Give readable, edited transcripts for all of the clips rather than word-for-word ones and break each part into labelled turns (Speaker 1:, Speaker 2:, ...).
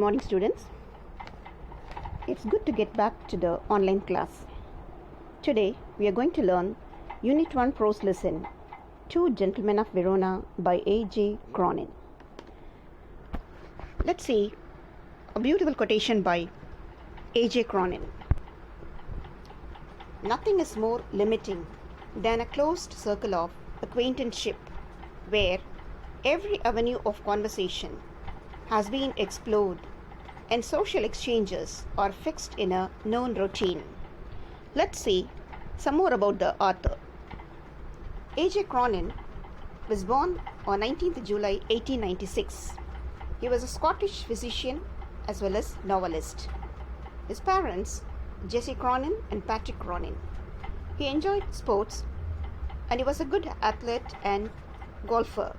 Speaker 1: morning, students. It's good to get back to the online class. Today we are going to learn Unit 1 Prose Lesson, Two Gentlemen of Verona by A.J. Cronin. Let's see a beautiful quotation by A.J. Cronin. Nothing is more limiting than a closed circle of acquaintanceship where every avenue of conversation has been explored and social exchanges are fixed in a known routine. Let's see some more about the author. A.J. Cronin was born on 19th July 1896. He was a Scottish physician as well as novelist. His parents, Jessie Cronin and Patrick Cronin. He enjoyed sports and he was a good athlete and golfer.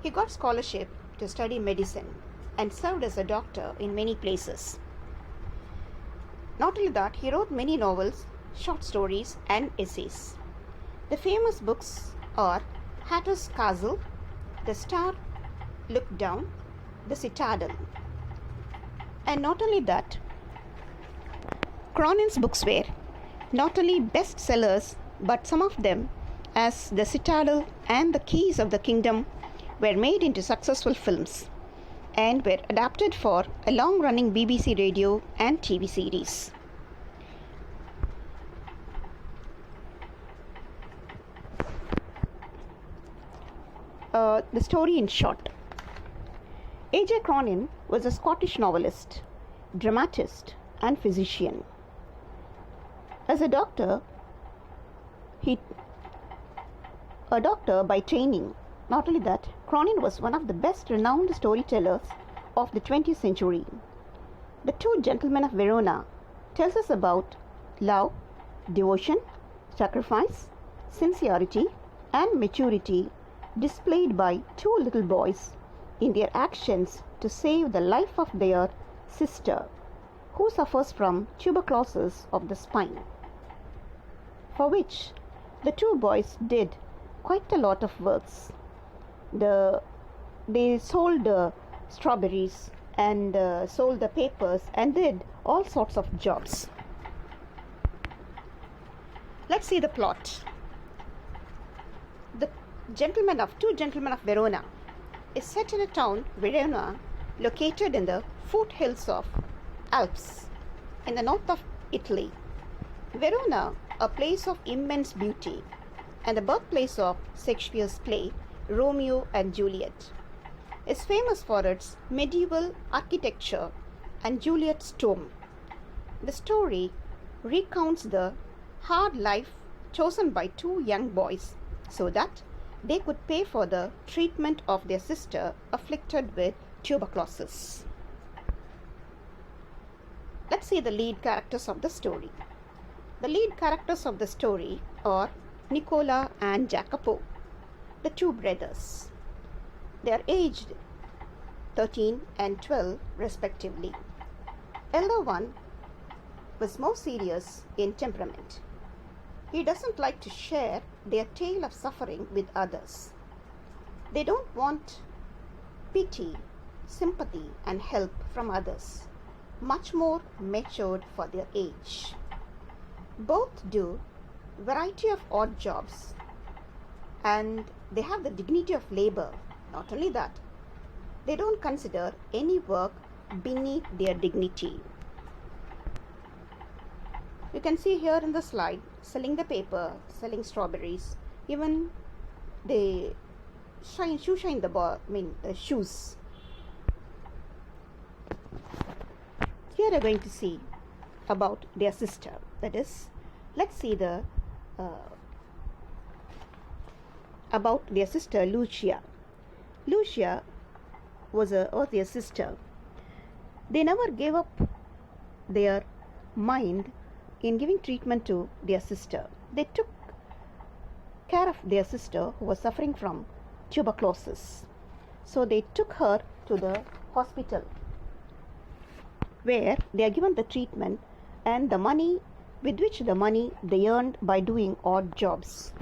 Speaker 1: He got scholarship to study medicine and served as a doctor in many places. Not only that, he wrote many novels, short stories and essays. The famous books are Hatter's Castle, The Star Looked Down, The Citadel. And not only that, Cronin's books were not only bestsellers, but some of them, as The Citadel and The Keys of the Kingdom, were made into successful films and were adapted for a long-running BBC radio and TV series. The story in short. A.J. Cronin was a Scottish novelist, dramatist, and physician. As a doctor by training. Not only that, Cronin was one of the best renowned storytellers of the 20th century. The Two Gentlemen of Verona tells us about love, devotion, sacrifice, sincerity, and maturity displayed by two little boys in their actions to save the life of their sister, who suffers from tuberculosis of the spine, for which the two boys did quite a lot of works. They sold strawberries and sold the papers and did all sorts of jobs. Let's see the plot. The Two Gentlemen of Verona is set in a town, Verona, located in the foothills of Alps in the north of Italy. Verona, a place of immense beauty and the birthplace of Shakespeare's play Romeo and Juliet, is famous for its medieval architecture and Juliet's tomb. The story recounts the hard life chosen by two young boys so that they could pay for the treatment of their sister afflicted with tuberculosis. Let's see the lead characters of the story. The lead characters of the story are Nicola and Jacopo, the two brothers. They are aged 13 and 12 respectively. Elder one was more serious in temperament. He doesn't like to share their tale of suffering with others. They don't want pity, sympathy and help from others, much more matured for their age. Both do variety of odd jobs and they have the dignity of labor. Not only that, they don't consider any work beneath their dignity. You can see here in the slide, selling the paper, selling strawberries, even they shine the shoes. Here we are going to see about their sister. That is, let's see about their sister Lucia. Lucia was their sister. They never gave up their mind in giving treatment to their sister. They took care of their sister who was suffering from tuberculosis. So they took her to the hospital where they are given the treatment and the money they earned by doing odd jobs.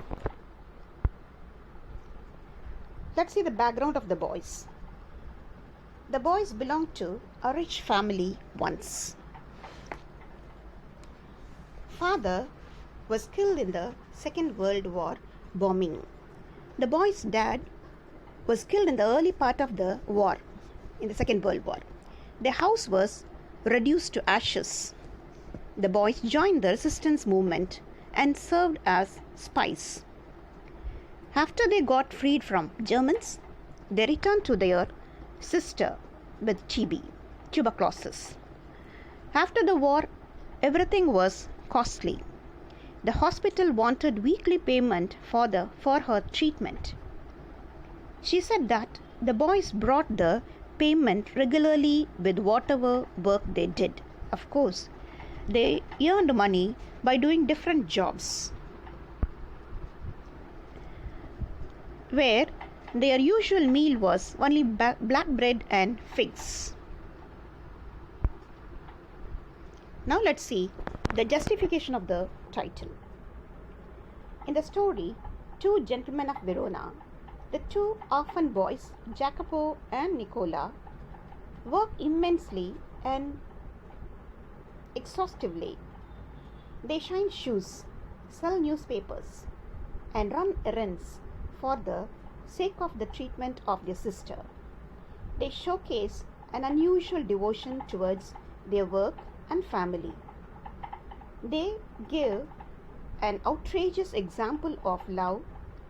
Speaker 1: Let's see the background of the boys. The boys belonged to a rich family once. Father was killed in the Second World War bombing. The boy's dad was killed in the early part of the war, in the Second World War. Their house was reduced to ashes. The boys joined the resistance movement and served as spies. After they got freed from Germans, they returned to their sister with TB, tuberculosis. After the war, everything was costly. The hospital wanted weekly payment for her treatment. She said that the boys brought the payment regularly with whatever work they did. Of course, they earned money by doing different jobs, where their usual meal was only black bread and figs. Now let's see the justification of the title. In the story, Two Gentlemen of Verona, the two orphan boys, Jacopo and Nicola, work immensely and exhaustively. They shine shoes, sell newspapers, and run errands for the sake of the treatment of their sister. They showcase an unusual devotion towards their work and family. They give an outrageous example of love,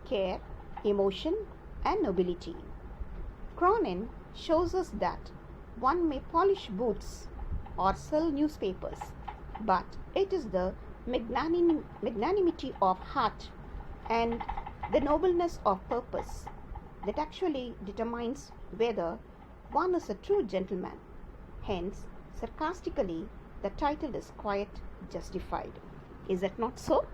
Speaker 1: care, emotion, and nobility. Cronin shows us that one may polish boots or sell newspapers, but it is the magnanimity of heart and the nobleness of purpose that actually determines whether one is a true gentleman. Hence, sarcastically, the title is quite justified. Is that not so?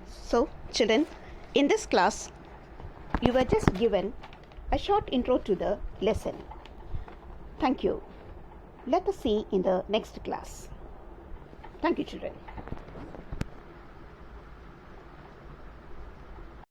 Speaker 1: So, children, in this class, you were just given a short intro to the lesson. Thank you. Let us see in the next class. Thank you, children.